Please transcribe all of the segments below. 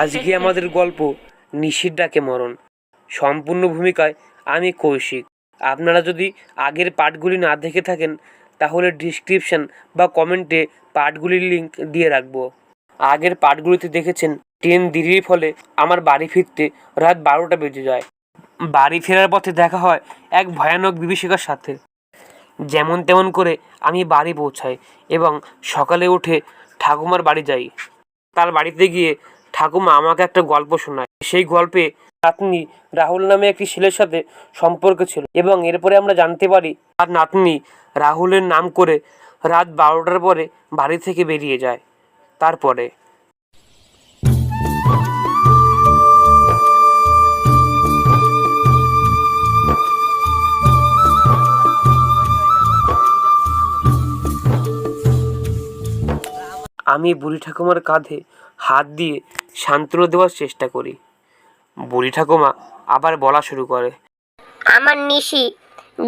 আজকে আমাদের গল্প নিশির ডাকে মরণ। সম্পূর্ণ ভূমিকায় আমি কৌশিক। আপনারা যদি আগের পার্টগুলি না দেখে থাকেন তাহলে ডিসক্রিপশন বা কমেন্টে পার্টগুলির লিঙ্ক দিয়ে রাখবো। আগের পার্টগুলিতে দেখেছেন ট্রেন দেরির ফলে আমার বাড়ি ফিরতে রাত 12টা বেজে যায়। বাড়ি ফেরার পথে দেখা হয় এক ভয়ানক বিভীষিকার সাথে। যেমন তেমন করে আমি বাড়ি পৌঁছাই এবং সকালে উঠে ঠাকুমার বাড়ি যাই। তার বাড়িতে গিয়ে ঠাকুমা আমাকে একটা গল্প শোনায়। সেই গল্পে নাতনি রাহুল নামে একটি ছেলের সাথে সম্পর্ক ছিল এবং এরপরে আমরা জানতে পারি আর নাতনি রাহুলের নাম করে রাত 12টার পরে বাড়ি থেকে বেরিয়ে যায়। তারপরে আমি বুড়ি ঠাকুমার কাঁধে হাত দিয়ে সান্ত্বনা দেওয়ার চেষ্টা করি। বুড়ি ঠাকুমা আবার বলা শুরু করে, আমার নিশি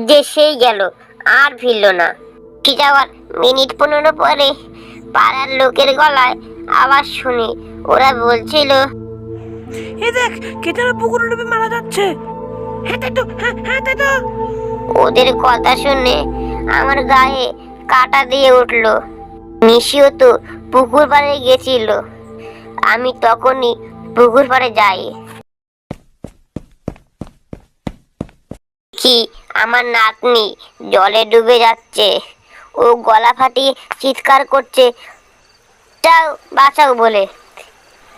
যে সেই গেল, আর ফিরল না। কি যাওয়ার মিনিট 15 পরে পাড়ার লোকের গলায় আবার শুনি ওরা বলছিল, এ দেখ কে যেন পুকুরে ডুবে মারা যাচ্ছে। হ্যাঁ তাই তো, হ্যাঁ তাই তো। ওদের কথা শুনে আমার গায়ে কাঁটা দিয়ে উঠলো। নিশিও তো পুকুর পাড়ে গেছিল। আমি তখনই পুকুর পাড়ে যাই। কি আমার নাতনি জলে ডুবে যাচ্ছে। ও গলা ফাটিয়ে চিৎকার করছে, বাঁচাও বাঁচাও বলে।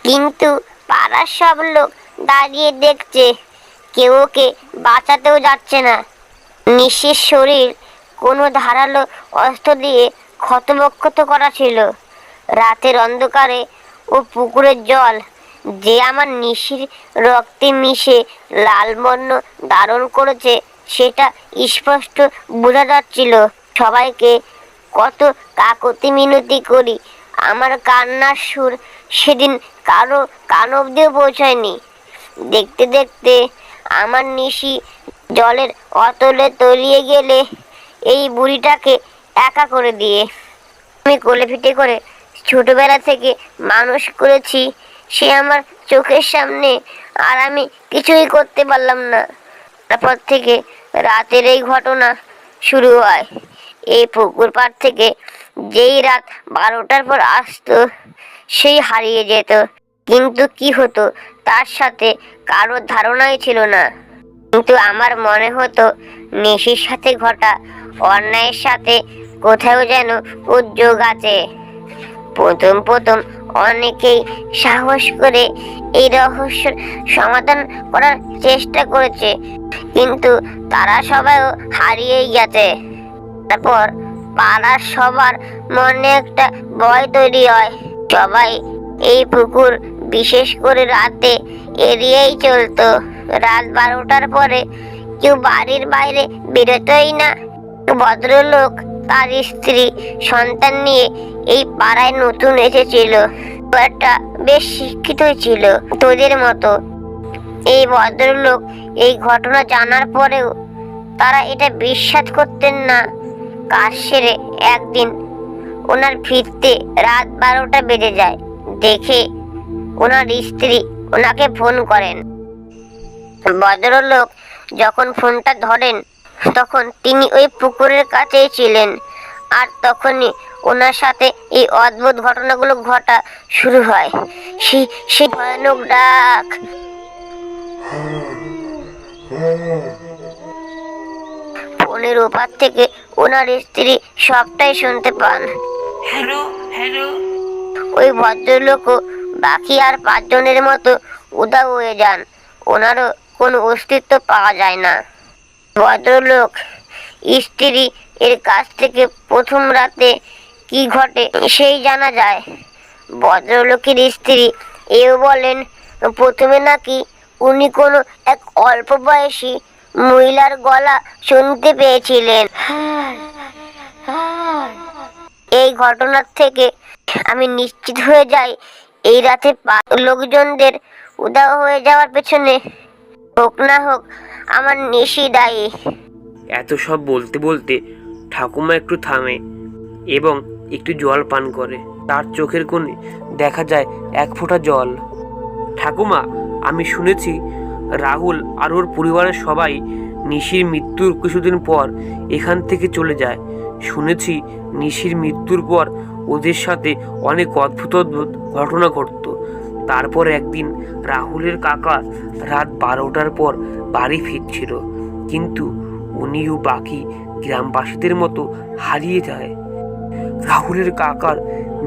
কিন্তু পাড়ার সব লোক দাঁড়িয়ে দেখছে, কেউ ওকে বাঁচাতেও যাচ্ছে না। নিশির শরীর কোনো ধারালো অস্ত্র দিয়ে ক্ষতবিক্ষত করা ছিল। রাতের অন্ধকারে ও পুকুরের জল যে আমার নিশির রক্তে মিশে লাল বর্ণ ধারণ করেছে সেটা স্পষ্ট বোঝা যাচ্ছিল। সবাইকে কত কাকতি মিনতি করি, আমার কান্নার সুর সেদিন কারো কান অব্দিও পৌঁছায়নি। দেখতে দেখতে আমার নিশি জলের অতলে তলিয়ে গেলে এই বুড়িটাকে একা করে দিয়ে আমি কোলে পিঠে করে ছোটবেলা থেকে মানুষ করেছি, সে আমার চোখের সামনে, আর আমি কিছুই করতে পারলাম না। তারপর থেকে রাতের এই ঘটনা শুরু হয়। এই পুকুর পাড় থেকে যেই রাত 12টার পর আসতো সেই হারিয়ে যেত, কিন্তু কি হতো তার সাথে কারোর ধারণাই ছিল না। কিন্তু আমার মনে হতো নিশির সাথে ঘটা অন্যায়ের সাথে কোথাও যেন উদ্যোগ আছে। প্রথম প্রথম অনেকেই সাহস করে এই রহস্যের সমাধান করার চেষ্টা করেছে, কিন্তু তারা সবাইও হারিয়েই গেছে। তারপর পাড়ার সবার মনে একটা ভয় তৈরি হয়। সবাই এই পুকুর বিশেষ করে রাতে এড়িয়েই চলতো। রাত 12টার পরে কেউ বাড়ির বাইরে বেরোতই না। ভদ্রলোক তার স্ত্রী সন্তান নিয়ে এই পাড়ায় নতুন এসেছিল। একটা বেশ শিক্ষিত ছিল তোদের মতো। এই ভদ্রলোক এই ঘটনা জানার পরেও তারা এটা বিশ্বাস করতেন না। কাজ সেরে একদিন ওনার ফিরতে রাত 12টা বেজে যায় দেখে ওনার স্ত্রী ওনাকে ফোন করেন। ভদ্রলোক যখন ফোনটা ধরেন তখন তিনি ওই পুকুরের কাছেই ছিলেন, আর তখনই ওনার সাথে এই অদ্ভুত ঘটনাগুলো ঘটা শুরু হয়। সেই ভয়ানক ডাক। ফোনের ওপার থেকে ওনার স্ত্রী সবটাই শুনতে পান। Hello hello. ওই ভদ্রলোকও বাকি আর 5 জনের মতো উধাও হয়ে যান। ওনারও কোনো অস্তিত্ব পাওয়া যায় না। ভদ্রলোক স্ত্রী এর কাছ থেকে প্রথম রাতে কি ঘটে সেই জানা যায়। ভদ্রলোকের স্ত্রী এও বলেন প্রথমে নাকি উনি কোনো এক অল্প বয়সী মহিলার গলা শুনতে পেয়েছিলেন। এই ঘটনার থেকে আমি নিশ্চিত হয়ে যাই এই রাতে লোকজনদের উধাও হয়ে যাওয়ার পেছনে হোক না হোক আমার নিশি দায়ী। এত সব বলতে বলতে ঠাকুমা একটু থামে এবং একটু জল পান করে। তার চোখের কোণে দেখা যায় এক ফোঁটা জল। ঠাকুমা, আমি শুনেছি রাহুল আর ওর পরিবারের সবাই নিশির মৃত্যুর কিছুদিন পর এখান থেকে চলে যায়। শুনেছি নিশির মৃত্যুর পর ওদের সাথে অনেক অদ্ভুত অদ্ভুত ঘটনা ঘটত। তারপর একদিন রাহুলের কাকা রাত 12টার পর বাড়ি ফিরছিল, কিন্তু উনিও বাকি গ্রামবাসীদের মতো হারিয়ে যায়। রাহুলের কাকার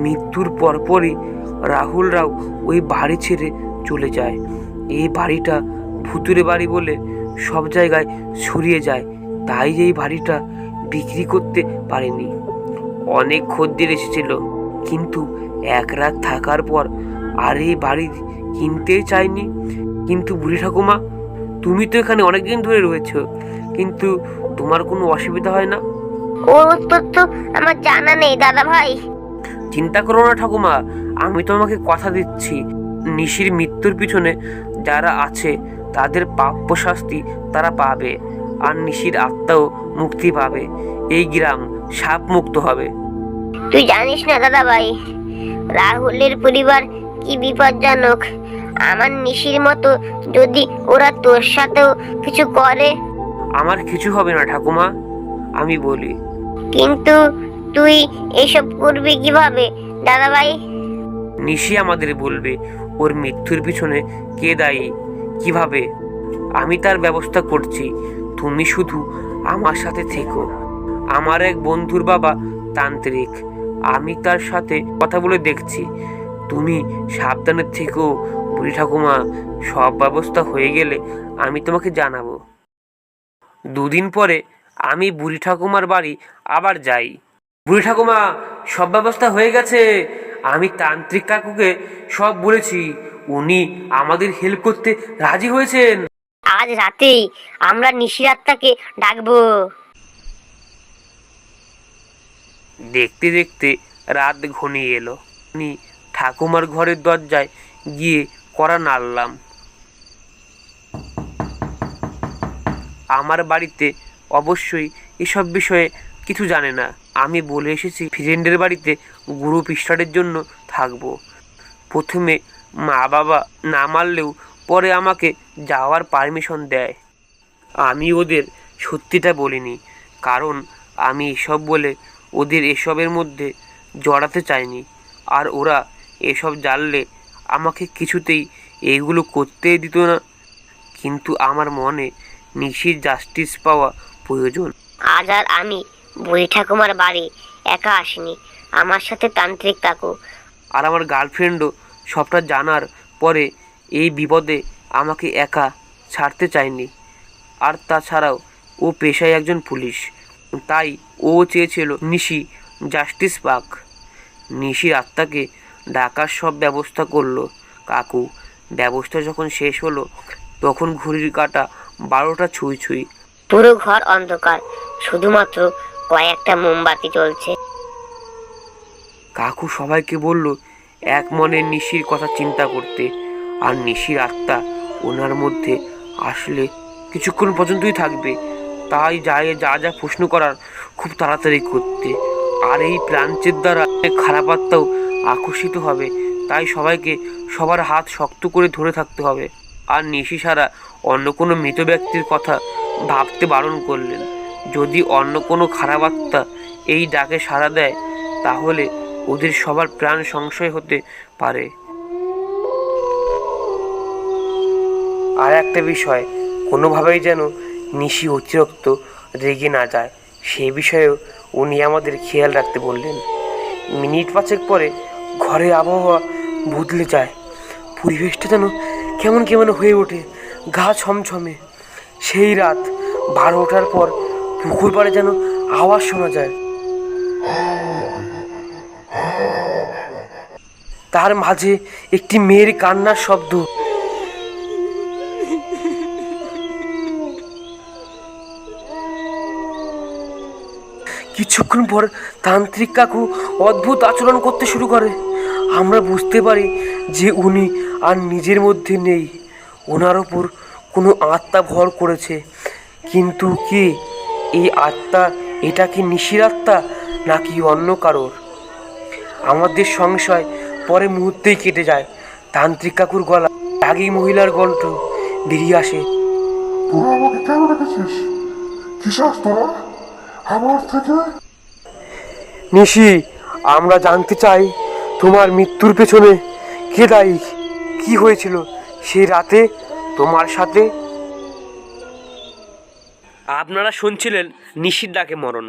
মৃত্যুর পরপরই রাহুলরাও ওই বাড়ি ছেড়ে চলে যায়। এই বাড়িটা ভুতুরে বাড়ি বলে সব জায়গায় ছড়িয়ে যায়, তাই এই বাড়িটা বিক্রি করতে পারেনি। অনেক খদ্দের এসেছিল, কিন্তু এক রাত থাকার পর আর এই বাড়ি কিনতেই চায়নি। কিন্তু বুড়ি ঠাকুমা, তুমি তো এখানে অনেকদিন ধরে রয়েছো, কিন্তু তোমার কোনো অসুবিধা হয় না? ওর উত্তর তো আমার জানা নেই দাদা ভাই। চিন্তা করো না ঠাকুমা, আমি তোমাকে কথা দিচ্ছি, নিশির মৃত্যুর পিছনে যারা আছে তাদের প্রাপ্য শাস্তি তারা পাবে, আর নিশির আত্মাও মুক্তি পাবে। এই গ্রাম সাপ মুক্ত হবে। তুই জানিস না দাদা ভাই, রাহুলের পরিবার কি বিপজ্জনক। আমার নিশির মতো যদি ওরা তোর সাথেও কিছু করে। আমার কিছু হবে না ঠাকুমা, আমি বলি। কিন্তু তুই এসব করবি কিভাবে দাদা ভাই? নিশি আমাদের বলবে ওর মৃত্যুর পিছনে কে দায়ী, কিভাবে। আমি তার ব্যবস্থা করছি, তুমি শুধু আমার সাথে থেকো। আমার এক বন্ধুর বাবা তান্ত্রিক, আমি তার সাথে কথা বলে দেখছি। তুমি সাবধানে থেকো বুড়ি ঠাকুমা, সব ব্যবস্থা হয়ে গেলে আমি তোমাকে জানাবো। 2 দিন পরে আমি বুড়ি ঠাকুমার বাড়ি আবার যাই। বুড়ি ঠাকুমা, সব ব্যবস্থা হয়ে গেছে, আমি তান্ত্রিক কাকুকে সব বলেছি, উনি আমাদের হেল্প করতে রাজি হয়েছেন। আজ রাতেই আমরা নিশির আত্মাকে ডাকবো। দেখতে দেখতে রাত ঘনিয়ে এলো। আমি ঠাকুমার ঘরের দরজায় গিয়ে কড়া নাড়লাম। আমার বাড়িতে অবশ্যই এসব বিষয়ে কিছু জানে না। আমি বলে এসেছি ফ্রেন্ডের বাড়িতে গ্রুপ স্টাডির জন্য থাকবো। প্রথমে মা বাবা না মানলেও পরে আমাকে যাওয়ার পারমিশন দেয়। আমি ওদের সত্যিটা বলিনি, কারণ আমি এসব বলে ওদের এসবের মধ্যে জড়াতে চাইনি। আর ওরা এসব জানলে আমাকে কিছুতেই এইগুলো করতেই দিত না। কিন্তু আমার মনে নিশির জাস্টিস পাওয়া প্রয়োজন। আজ আর আমি বুড়ি ঠাকুমার বাড়ি একা আসিনি, আমার সাথে তান্ত্রিক কাকু। আর আমার গার্লফ্রেন্ডও সবটা জানার পরে এই বিপদে আমাকে একা ছাড়তে চায়নি। আর তাছাড়াও ও পেশায় একজন পুলিশ, তাই ও চেয়েছিল নিশি জাস্টিস পাক। নিশির আত্মাকে ডাকার সব ব্যবস্থা করলো কাকু। ব্যবস্থা যখন শেষ হলো তখন ঘড়ির কাঁটা 12টা ছুঁই ছুঁই। পুরো ঘর অন্ধকার, শুধুমাত্র কয়েকটা মোমবাতি জ্বলছে। কাকু সবাইকে বলল এক মনে নিশির কথা চিন্তা করতে, আর নিশির আত্মা ওনার মধ্যে আসলে কিছুক্ষণ পর্যন্তই থাকবে। তাই যা যা প্রশ্ন করার খুব তাড়াতাড়ি করতে। আর এই প্ল্যানচের দ্বারা খারাপ আত্মাও আকর্ষিত হবে, তাই সবাইকে সবার হাত শক্ত করে ধরে থাকতে হবে। আর নিশি ছাড়া অন্য কোনো মৃত ব্যক্তির কথা ভাবতে বারণ করলেন। যদি অন্য কোনো খারাপ আত্মা এই ডাকে সাড়া দেয় তাহলে ওদের সবার প্রাণ সংশয় হতে পারে। আর একটা বিষয়, কোনোভাবেই যেন নিশি অতিরিক্ত রেগে না যায়, সে বিষয়েও উনি আমাদের খেয়াল রাখতে বললেন। মিনিট 5 পরে ঘরের আবহাওয়া বদলে যায়, পরিবেশটা যেন কেমন কেমন হয়ে ওঠে, গা ছমছমে। সেই রাত 12টার পর পুকুর পাড়ে যেন আওয়াজ শোনা যায়। তার মাঝে একটি মেয়ের কান্নার শব্দ। কিছুক্ষণ পর তান্ত্রিক কাকু অদ্ভুত আচরণ করতে শুরু করে। আমরা বুঝতে পারি যে উনি আর নিজের মধ্যে নেই, ওনার ওপর কোনো আত্মা ভর করেছে। কিন্তু কে এই আত্মা? এটা কি নিশির আত্মা নাকি অন্য কারোর? আমাদের সংশয় পরে মুহূর্তেই কেটে যায়। তান্ত্রিক কাকুর গলা আগেই মহিলার কণ্ঠ বেরিয়ে আসে। তোরা আমাকে কেন রেখেছিস? কি চাস তোরা আমার থেকে? নিশি, আমরা জানতে চাই তোমার মৃত্যুর পেছনে কে দায়ী, কি হয়েছিল সেই রাতে তোমার সাথে। আপনারা শুনছিলেন নিশির ডাকে মরণ।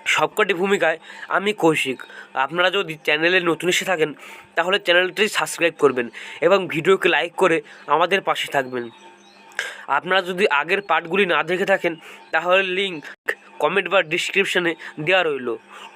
সবকটি ভূমিকায় আমি কৌশিক। আপনারা যদি চ্যানেলে নতুন এসে থাকেন তাহলে চ্যানেলটি সাবস্ক্রাইব করবেন এবং ভিডিওকে লাইক করে আমাদের পাশে থাকবেন। আপনারা যদি আগের পার্টগুলি না দেখে থাকেন তাহলে লিঙ্ক কমেন্ট বা ডিসক্রিপশানে দেওয়া রইল।